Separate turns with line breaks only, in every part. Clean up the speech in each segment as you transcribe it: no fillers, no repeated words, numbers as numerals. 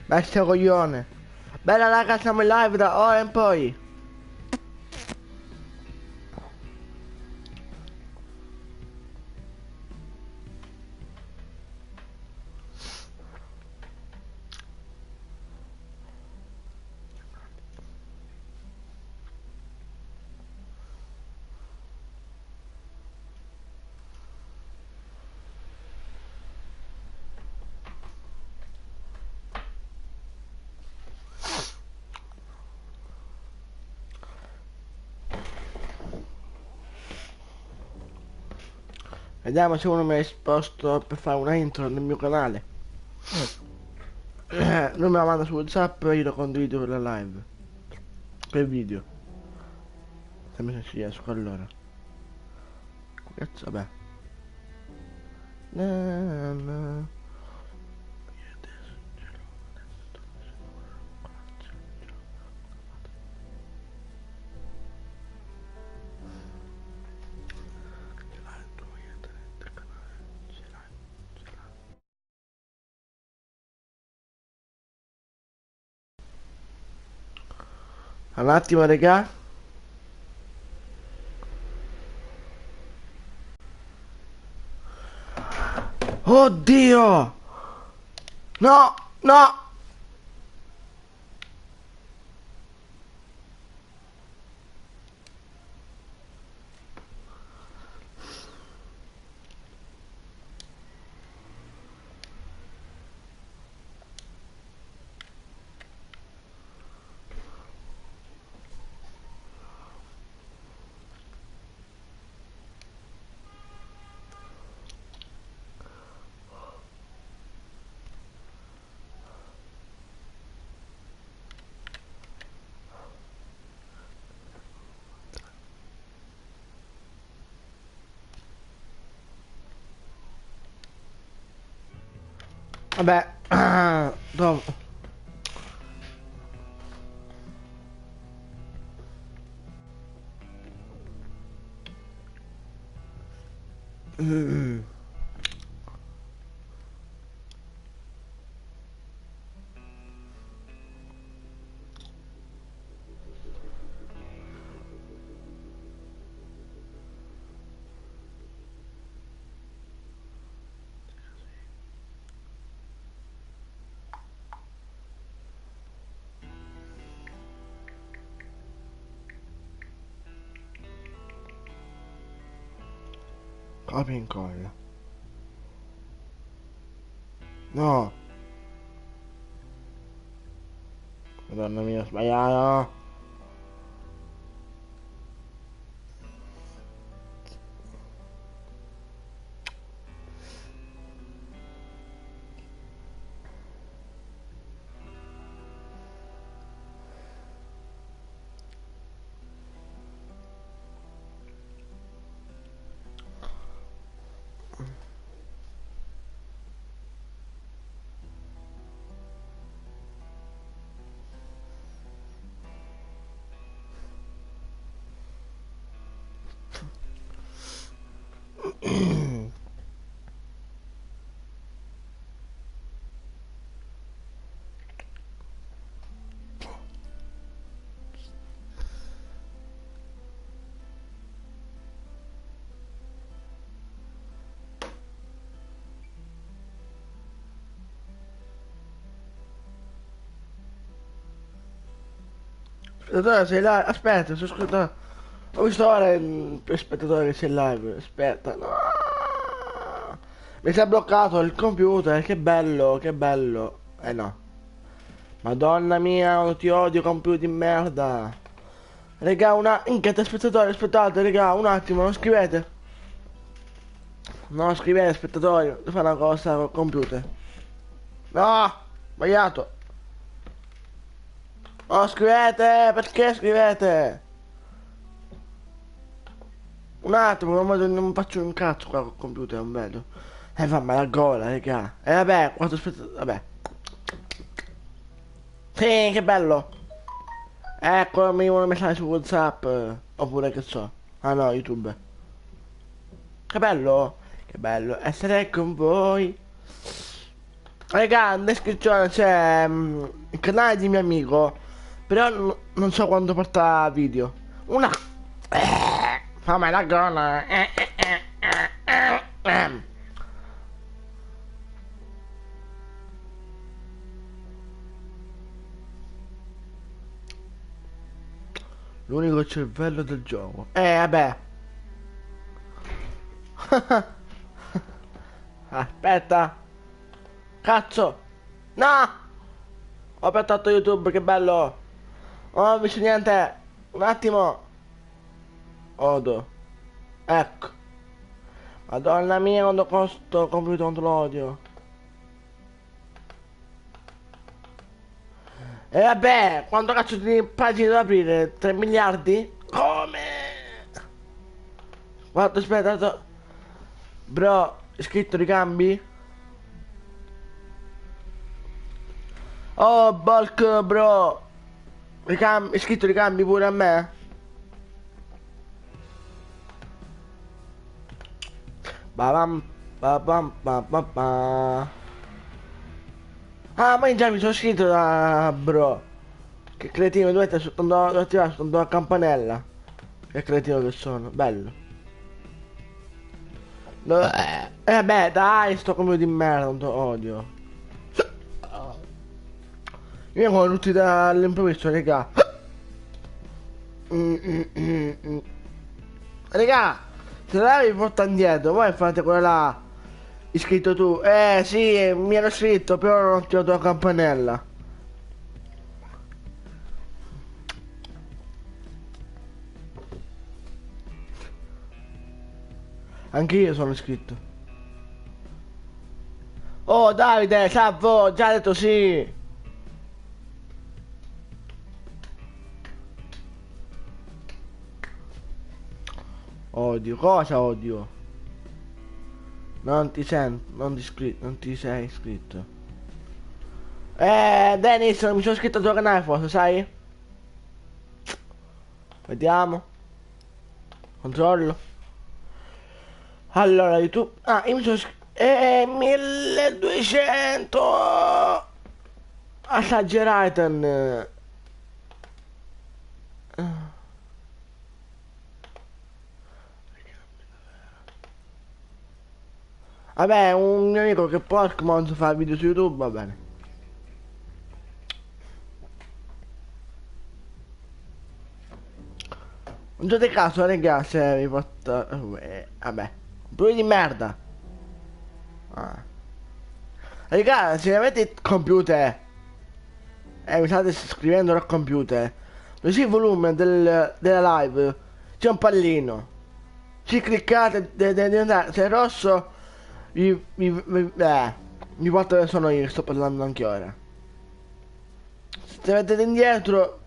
Bestia coglione. Bella raga, siamo in live da ora in poi. Vediamo se uno mi ha risposto per fare una intro nel mio canale. Lui me la manda su WhatsApp e io lo condivido per la live. Per video. Fammi se ci riesco allora. Cazzo, vabbè. Na, na. Un attimo, regà. Oddio! No! No! Vabbè. Dopo. Copia e incolla. No. Madonna mia, ho sbagliato. Spettatore, sei live? Aspetta, sto ascoltando. Ho visto ora il spettatore che sei live. Aspetta, no. Mi si è bloccato il computer, che bello, che bello. Eh no. Madonna mia, quanto ti odio, computer di merda. Regà, una... Inchiate spettatori, aspettate, regà, un attimo, non scrivete. Non scrivete, spettatori, devo fare una cosa col computer. No, sbagliato. Non scrivete, perché scrivete? Un attimo, non faccio un cazzo qua col computer, non vedo. Fammi la gola, raga. Vabbè, quanto aspetta... Vabbè. Sì, che bello. Eccomi un messaggio su WhatsApp. Oppure che so. Ah no, YouTube. Che bello. Che bello essere con voi. Raga, in descrizione c'è il canale di mio amico, però non so quando porta video. Una... fammi la gonna. L'unico cervello del gioco. Vabbè. Aspetta. Cazzo. No! Ho aperto YouTube, che bello. Non ho visto niente. Un attimo. Odo. Ecco. Madonna mia, quando costo computer quanto lo odio. E vabbè, quanto cazzo di pagine da aprire? 3 miliardi? Come? Guarda, aspetta. Bro, scritto ricambi? Oh, bulk, bro. Ricambi, scritto ricambi pure a me? Babam, babam, babam, babam. Ah, ma già mi sono scritto da bro. Che cretino, dovete attivare soltanto la campanella. Che cretino che sono, bello. No, beh, dai, sto come di merda, non to odio. Io sono tutti dall'improvviso, raga. Raga, se la vi porta indietro, voi fate quella là. Iscritto tu. Sì, mi ero iscritto, però non ho attivato la campanella. Anche io sono iscritto. Oh Davide, salvo, già detto sì. Odio, cosa odio? Non ti sento, non ti sei iscritto. Dennis, non mi sono iscritto al tuo canale forse, sai? Vediamo. Controllo. Allora, YouTube. Ah, io mi sono iscritto. 1200. Esagerato. Vabbè, un mio amico che Pokémon fa video su YouTube, va bene. Non date caso, raga, se mi porta... vabbè. Pure di merda. Ah. Raga, se avete il computer mi state scrivendo al computer, così il volume della live c'è un pallino. Ci cliccate, se è rosso mi porta dove sono io, sto parlando anche ora. Se vedete indietro,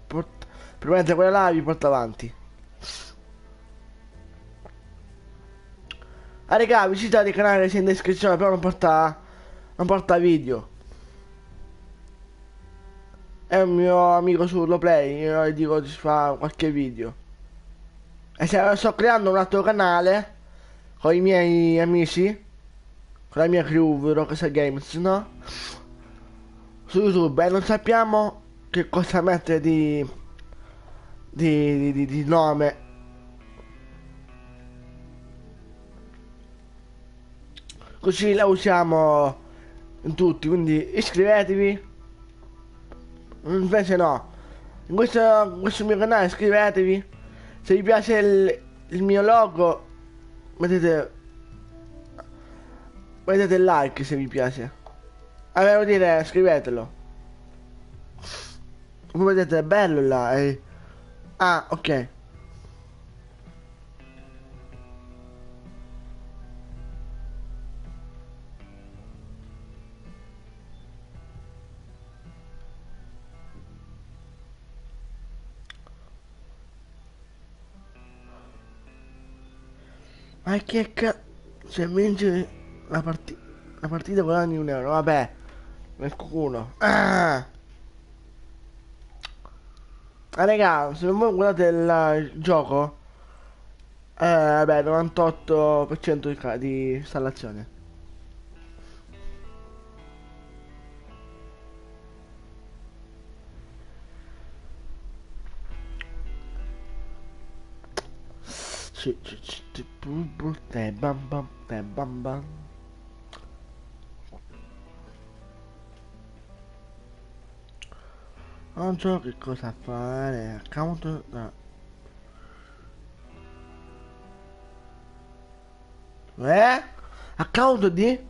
premete quella là vi porta avanti. Ah raga, visitate il canale che sia in descrizione, però non porta video. È un mio amico su Roleplay, io gli dico di fare qualche video. E se sto creando un altro canale con i miei amici, con la mia crew, Rockstar Games, no? Su YouTube e non sappiamo che cosa mettere di nome. Così la usiamo in tutti, quindi iscrivetevi. Invece no. In questo mio canale iscrivetevi. Se vi piace il mio logo, mettete il like se vi piace. Devo dire, scrivetelo. Come vedete è bello là. Ah, ok. Ma che cazzo, se vince la partita guadagni 1 euro, vabbè, ne esco uno. Raga, se voi guardate il gioco, vabbè, 98% di installazione. Te bam bam, te bam bam. Non so che cosa fare. Account. No. Account di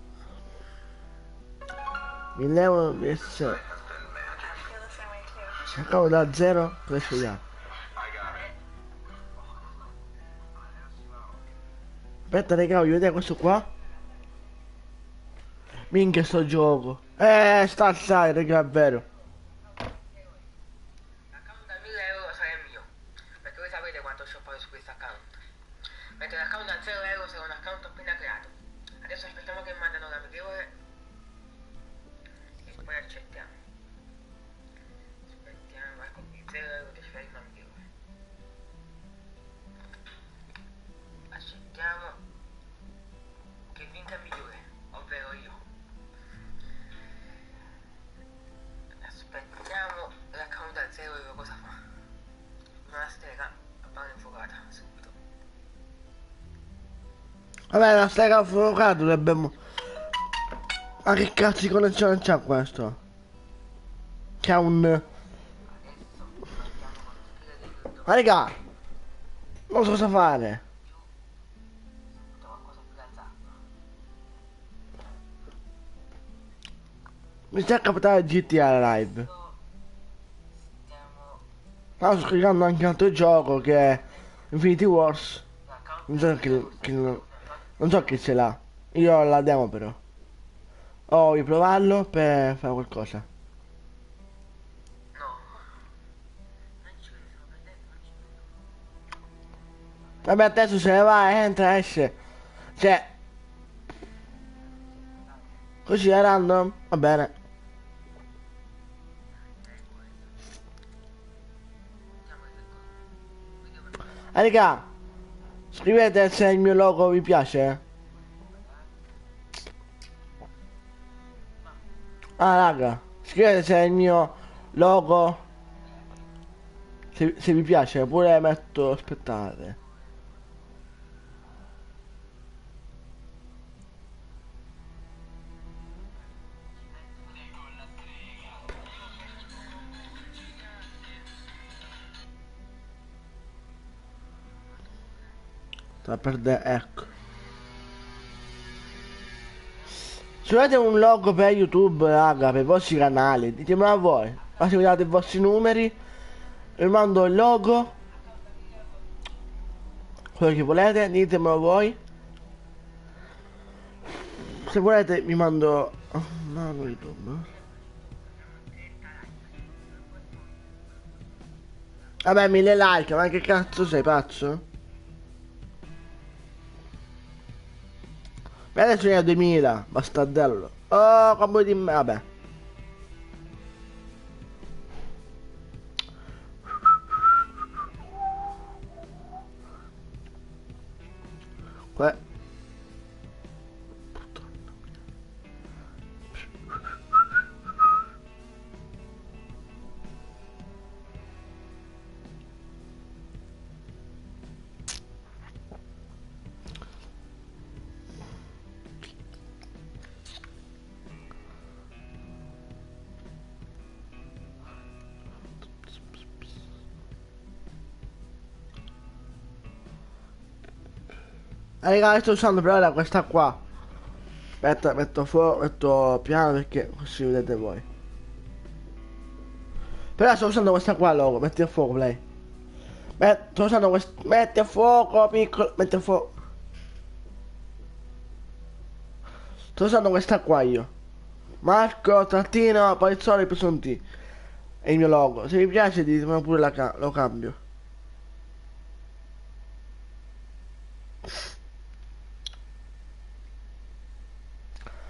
1000 euro vs. Account da 0. Cosa scegliamo? Aspetta raga, voglio vedere questo qua. Minchia sto gioco. Sta assai raga, è vero.
L'account da 1000 euro sarà il mio, perché voi sapete quanto ci ho fatto su questo account. Mentre l'account da 0 euro sarà un account appena creato. Adesso aspettiamo che mandano l'amichevole e poi accettiamo. Aspettiamo, ecco qui, 0 euro di fare un amichevole. Accettiamo che vinca il migliore, ovvero io. Aspettiamo l'account da 0 euro cosa fa? Una stega appare infuocata subito.
Vabbè, la stega fuocato dobbiamo. Ma che cazzo di connessione c'ha questo? C'ha un.
Adesso partiamo con lo skill del video.
Ma raga! Non so cosa fare.
Tutto qualcosa più alzato.
Mi sta capitando GTA la live.
Stiamo
Stavo scaricando anche un altro gioco che è Infinity Wars.
l'account
Non so non so chi ce l'ha. Io ho la demo però. Oh, voglio provarlo per fare qualcosa.
no. Non ci vedo, non ci vedo.
Vabbè, adesso se ne va, entra, esce. Cioè, così è random. Va bene. Raga, scrivete se il mio logo vi piace. Ah, raga, scrivete se il mio logo se vi piace, oppure metto aspettate. Sta a perdere, ecco. Se avete un logo per YouTube, raga, per i vostri canali, ditemelo a voi. Ma se mi date i vostri numeri, vi mando il logo, quello che volete, ditemelo voi. Se volete vi mando. No, non YouTube. Vabbè, 1000 like, ma che cazzo sei pazzo? Ma adesso ne ha 2000, bastardello. Oh, come di me, vabbè. Que- Raga, sto usando però ora questa qua. Aspetta, metto piano perché così vedete voi. Però sto usando questa qua, logo, metti a fuoco, play. Sto usando questo. Metti a fuoco, piccolo, metti a fuoco. Sto usando questa qua io. Marco, trattino, Palizzone, Pesonti. È il mio logo. Se vi piace ditemelo pure lo cambio.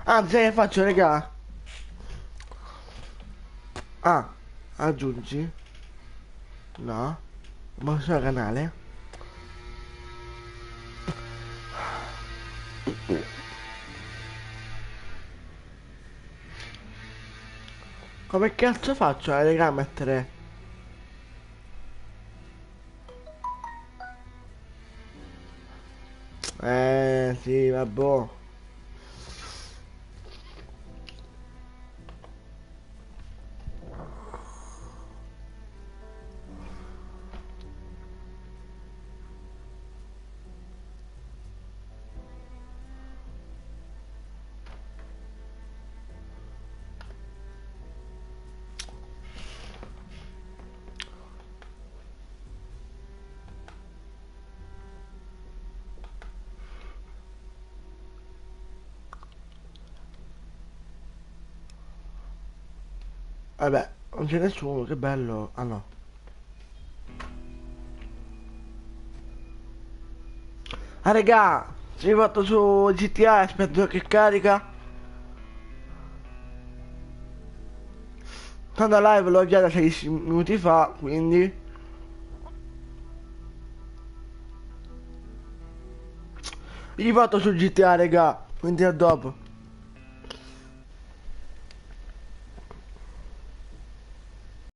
Anzi, sai che faccio, raga? Ah, aggiungi. No. Ma sul canale. Come cazzo faccio, raga, a mettere? Sì, vabbè. Vabbè, non c'è nessuno, che bello. Ah no. Ah regà, si è fatto su GTA, aspetto che carica. Tanto la live l'ho già da 16 minuti fa, quindi... Gli fatto su GTA, regà, quindi a dopo.